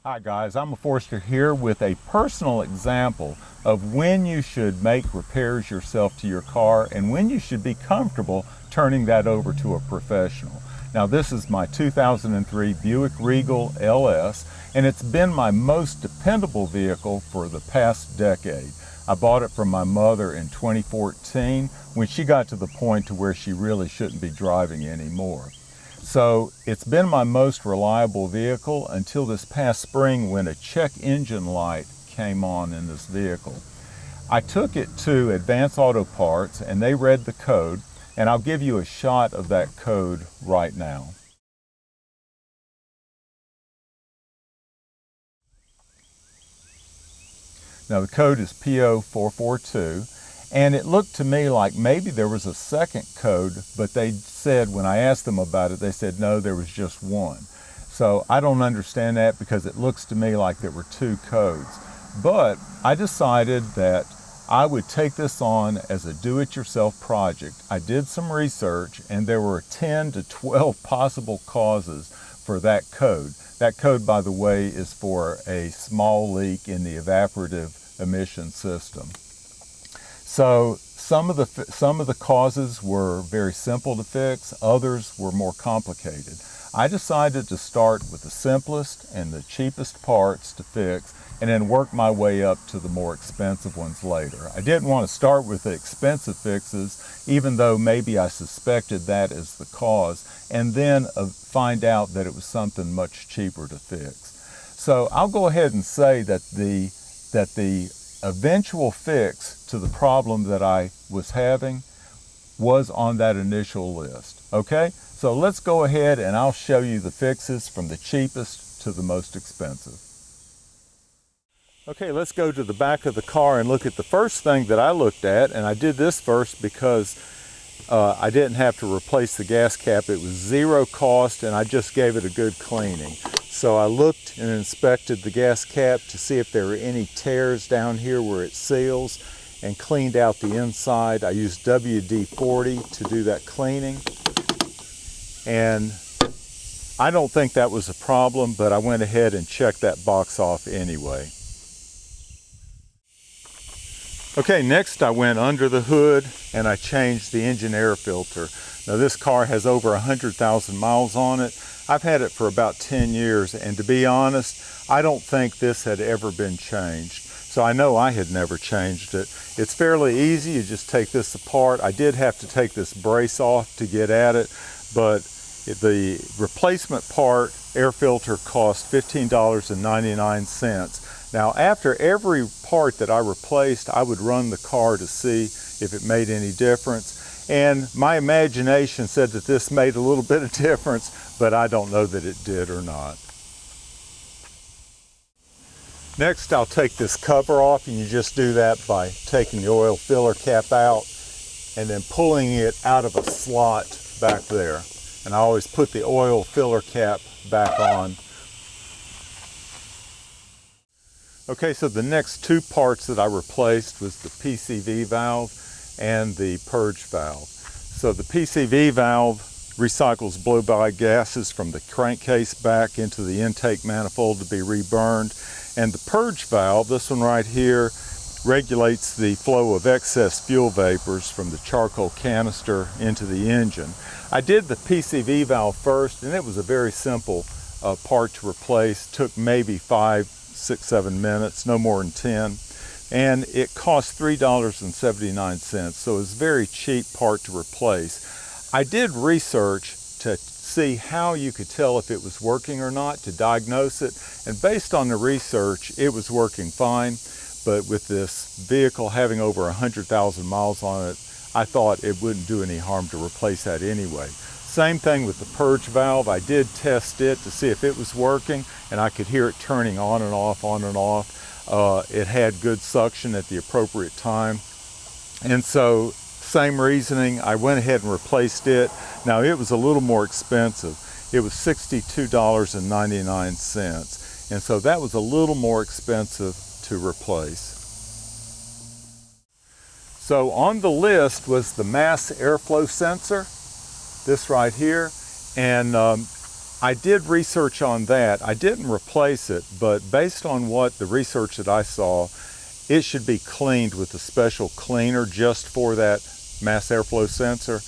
Hi guys, I'm Forrester here with a personal example of when you should make repairs yourself to your car and when you should be comfortable turning that over to a professional. Now this is my 2003 Buick Regal LS, and it's been my most dependable vehicle for the past decade. I bought it from my mother in 2014 when she got to the point to where she really shouldn't be driving anymore. So it's been my most reliable vehicle until this past spring when a check engine light came on in this vehicle. I took it to Advanced Auto Parts and they read the code, and I'll give you a shot of that code right now. Now the code is P0442. And it looked to me like maybe there was a second code, but they said, when I asked them about it, they said, no, there was just one. So I don't understand that because it looks to me like there were two codes. But I decided that I would take this on as a do-it-yourself project. I did some research and there were 10 to 12 possible causes for that code. That code, by the way, is for a small leak in the evaporative emission system. So some of the causes were very simple to fix, others were more complicated. I decided to start with the simplest and the cheapest parts to fix and then work my way up to the more expensive ones later. I didn't want to start with the expensive fixes, even though maybe I suspected that as the cause, and then find out that it was something much cheaper to fix. So I'll go ahead and say that the eventual fix to the problem that I was having was on that initial list. Okay, so let's go ahead and I'll show you the fixes from the cheapest to the most expensive. Okay, let's go to the back of the car and look at the first thing that I looked at, and I did this first because I didn't have to replace the gas cap. It was zero cost and I just gave it a good cleaning. So I looked and inspected the gas cap to see if there were any tears down here where it seals, and cleaned out the inside. I used WD-40 to do that cleaning, and I don't think that was a problem, but I went ahead and checked that box off anyway. Okay, next I went under the hood and I changed the engine air filter. Now this car has over 100,000 miles on it. I've had it for about 10 years, and to be honest, I don't think this had ever been changed. So I know I had never changed it. It's fairly easy. You just take this apart. I did have to take this brace off to get at it, but the replacement part air filter cost $15.99. Now after every part that I replaced, I would run the car to see if it made any difference. And my imagination said that this made a little bit of difference, but I don't know that it did or not. Next, I'll take this cover off, and you just do that by taking the oil filler cap out and then pulling it out of a slot back there. And I always put the oil filler cap back on. Okay, so the next two parts that I replaced was the PCV valve and the purge valve. So the PCV valve recycles blow-by gases from the crankcase back into the intake manifold to be reburned. And the purge valve, this one right here, regulates the flow of excess fuel vapors from the charcoal canister into the engine. I did the PCV valve first, and it was a very simple part to replace. Took maybe 5, 6, 7 minutes, no more than 10. And it cost $3.79, so it was a very cheap part to replace. I did research to see how you could tell if it was working or not, to diagnose it, and based on the research, it was working fine. But with this vehicle having over 100,000 miles on it, I thought it wouldn't do any harm to replace that anyway. Same thing with the purge valve. I did test it to see if it was working, and I could hear it turning on and off, on and off. It had good suction at the appropriate time. And so, same reasoning, I went ahead and replaced it. Now it was a little more expensive. It was $62.99. And so that was a little more expensive to replace. So on the list was the mass airflow sensor, this right here. And I did research on that. I didn't replace it, but based on what the research that I saw, it should be cleaned with a special cleaner just for that mass airflow sensor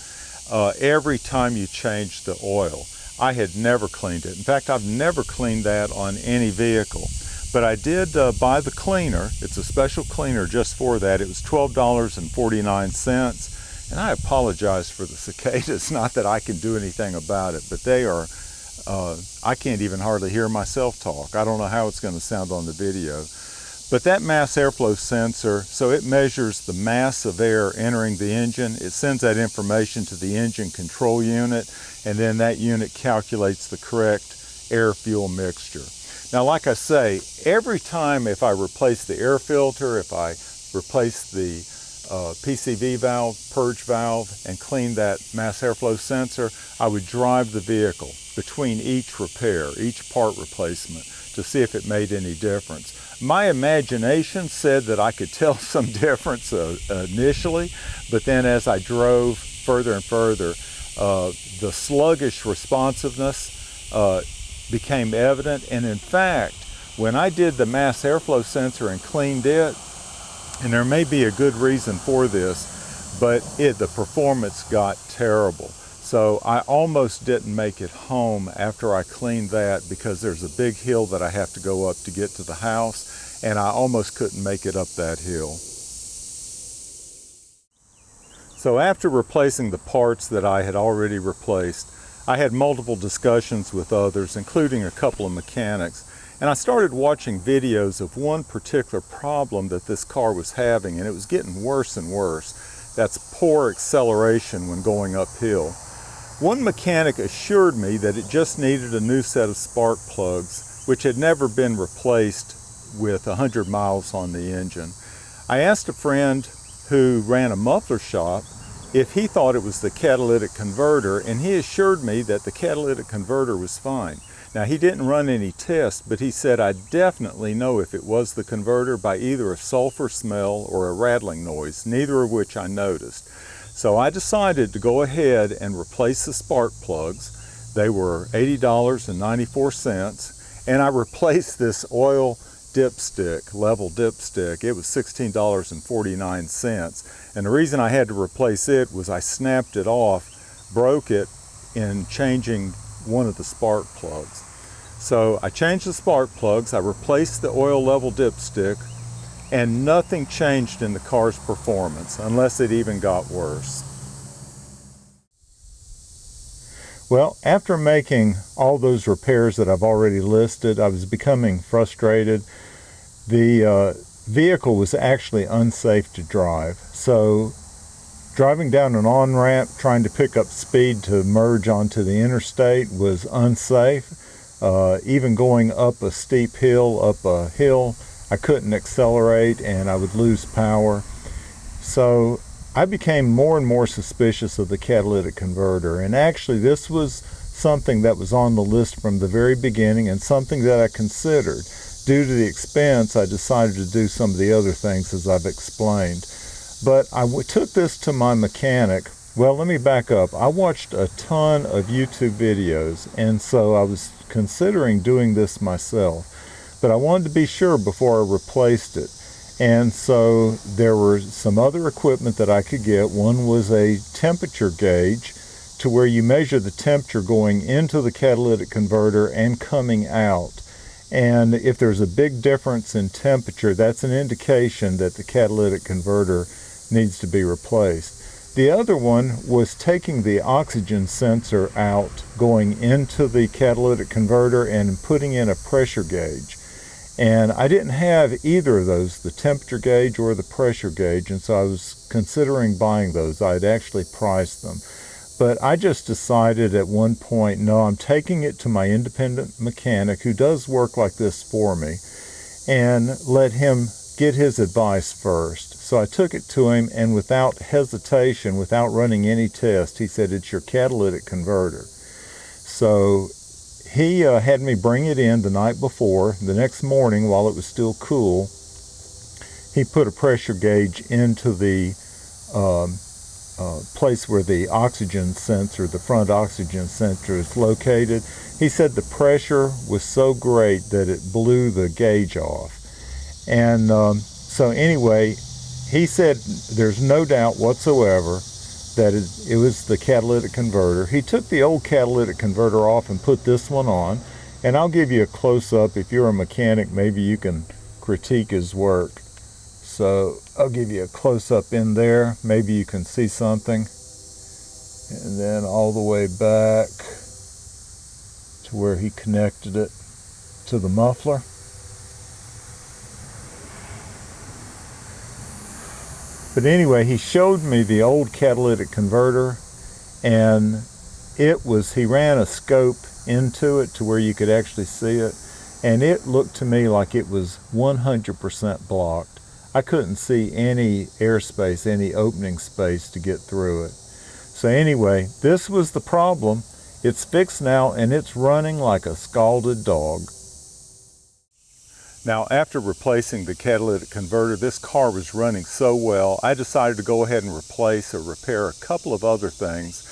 every time you change the oil. I had never cleaned it. In fact, I've never cleaned that on any vehicle. But I did buy the cleaner. It's a special cleaner just for that. It was $12.49. And I apologize for the cicadas. Not that I can do anything about it, but they are, I can't even hardly hear myself talk. I don't know how it's going to sound on the video. But that mass airflow sensor, so it measures the mass of air entering the engine. It sends that information to the engine control unit, and then that unit calculates the correct air-fuel mixture. Now, like I say, every time if I replace the air filter, if I replace the PCV valve, purge valve, and clean that mass airflow sensor, I would drive the vehicle between each repair, each part replacement, to see if it made any difference. My imagination said that I could tell some difference initially, but then as I drove further and further, the sluggish responsiveness became evident. And in fact, when I did the mass airflow sensor and cleaned it, and there may be a good reason for this, but the performance got terrible. So I almost didn't make it home after I cleaned that because there's a big hill that I have to go up to get to the house, and I almost couldn't make it up that hill. So after replacing the parts that I had already replaced, I had multiple discussions with others, including a couple of mechanics, and I started watching videos of one particular problem that this car was having, and it was getting worse and worse. That's poor acceleration when going uphill. One mechanic assured me that it just needed a new set of spark plugs, which had never been replaced with 100 miles on the engine. I asked a friend who ran a muffler shop if he thought it was the catalytic converter, and he assured me that the catalytic converter was fine. Now, he didn't run any tests, but he said I'd definitely know if it was the converter by either a sulfur smell or a rattling noise, neither of which I noticed. So I decided to go ahead and replace the spark plugs. They were $80.94, and I replaced this oil dipstick, level dipstick. It was $16.49. And the reason I had to replace it was I snapped it off, broke it in changing one of the spark plugs. So I changed the spark plugs, I replaced the oil level dipstick, and nothing changed in the car's performance, unless it even got worse. Well, after making all those repairs that I've already listed, I was becoming frustrated. The vehicle was actually unsafe to drive. So driving down an on-ramp, trying to pick up speed to merge onto the interstate was unsafe. Even going up a steep hill, I couldn't accelerate and I would lose power. So I became more and more suspicious of the catalytic converter, and actually this was something that was on the list from the very beginning and something that I considered. Due to the expense, I decided to do some of the other things as I've explained. But I took this to my mechanic. Well, let me back up. I watched a ton of YouTube videos, and so I was considering doing this myself. But I wanted to be sure before I replaced it. And so there were some other equipment that I could get. One was a temperature gauge to where you measure the temperature going into the catalytic converter and coming out. And if there's a big difference in temperature, that's an indication that the catalytic converter needs to be replaced. The other one was taking the oxygen sensor out, going into the catalytic converter and putting in a pressure gauge. And I didn't have either of those, the temperature gauge or the pressure gauge, and so I was considering buying those. I'd actually priced them. But I just decided at one point, no, I'm taking it to my independent mechanic who does work like this for me, and let him get his advice first. So I took it to him, and without hesitation, without running any test, he said, it's your catalytic converter. So he had me bring it in the night before. The next morning, while it was still cool, he put a pressure gauge into the place where the oxygen sensor, the front oxygen sensor is located. He said the pressure was so great that it blew the gauge off. And so anyway, he said there's no doubt whatsoever that it was the catalytic converter. He took the old catalytic converter off and put this one on. And I'll give you a close-up. If you're a mechanic, maybe you can critique his work. So I'll give you a close-up in there. Maybe you can see something. And then all the way back to where he connected it to the muffler. But anyway, he showed me the old catalytic converter, and he ran a scope into it to where you could actually see it, and it looked to me like it was 100% blocked. I couldn't see any airspace, any opening space to get through it. So anyway, this was the problem. It's fixed now, and it's running like a scalded dog. Now, after replacing the catalytic converter, this car was running so well, I decided to go ahead and replace or repair a couple of other things.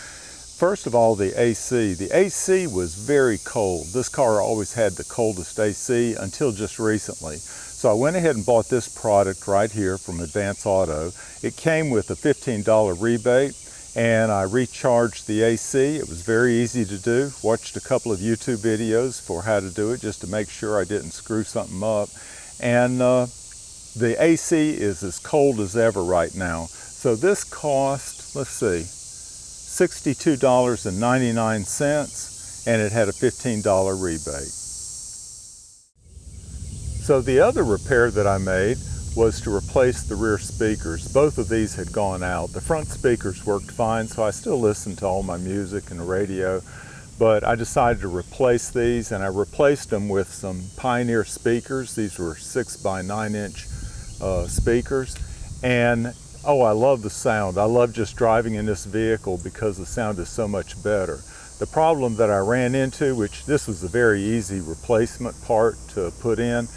First of all, the AC. The AC was very cold. This car always had the coldest AC until just recently. So I went ahead and bought this product right here from Advance Auto. It came with a $15 rebate, and I recharged the AC. It was very easy to do. Watched a couple of YouTube videos for how to do it just to make sure I didn't screw something up. And the AC is as cold as ever right now. So this cost, let's see, $62.99, and it had a $15 rebate. So the other repair that I made was to replace the rear speakers. Both of these had gone out. The front speakers worked fine, so I still listened to all my music and the radio, but I decided to replace these, and I replaced them with some Pioneer speakers. These were 6 by 9 inch speakers, and oh, I love the sound. I love just driving in this vehicle because the sound is so much better. The problem that I ran into, which this was a very easy replacement part to put in,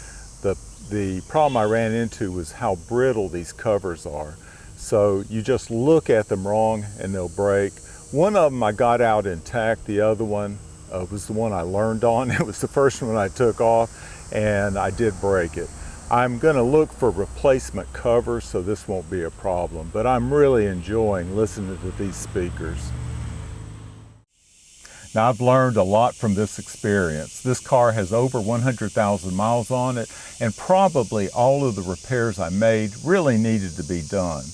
the problem I ran into was how brittle these covers are. So you just look at them wrong and they'll break. One of them I got out intact. The other one was the one I learned on. It was the first one I took off, and I did break it. I'm going to look for replacement covers so this won't be a problem, but I'm really enjoying listening to these speakers. Now, I've learned a lot from this experience. This car has over 100,000 miles on it, and probably all of the repairs I made really needed to be done.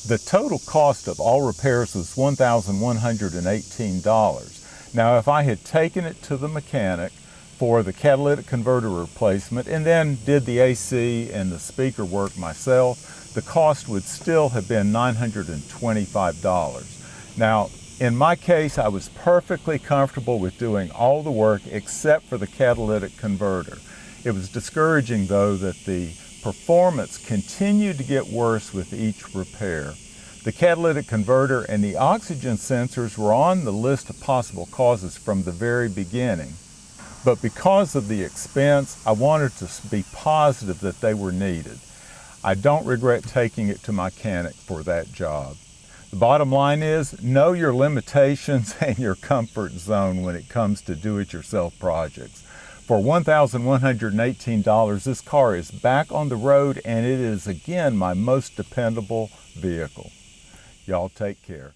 The total cost of all repairs was $1,118. Now, if I had taken it to the mechanic for the catalytic converter replacement and then did the AC and the speaker work myself, the cost would still have been $925. Now, in my case, I was perfectly comfortable with doing all the work except for the catalytic converter. It was discouraging, though, that the performance continued to get worse with each repair. The catalytic converter and the oxygen sensors were on the list of possible causes from the very beginning. But because of the expense, I wanted to be positive that they were needed. I don't regret taking it to my mechanic for that job. The bottom line is, know your limitations and your comfort zone when it comes to do-it-yourself projects. For $1,118, this car is back on the road, and it is again my most dependable vehicle. Y'all take care.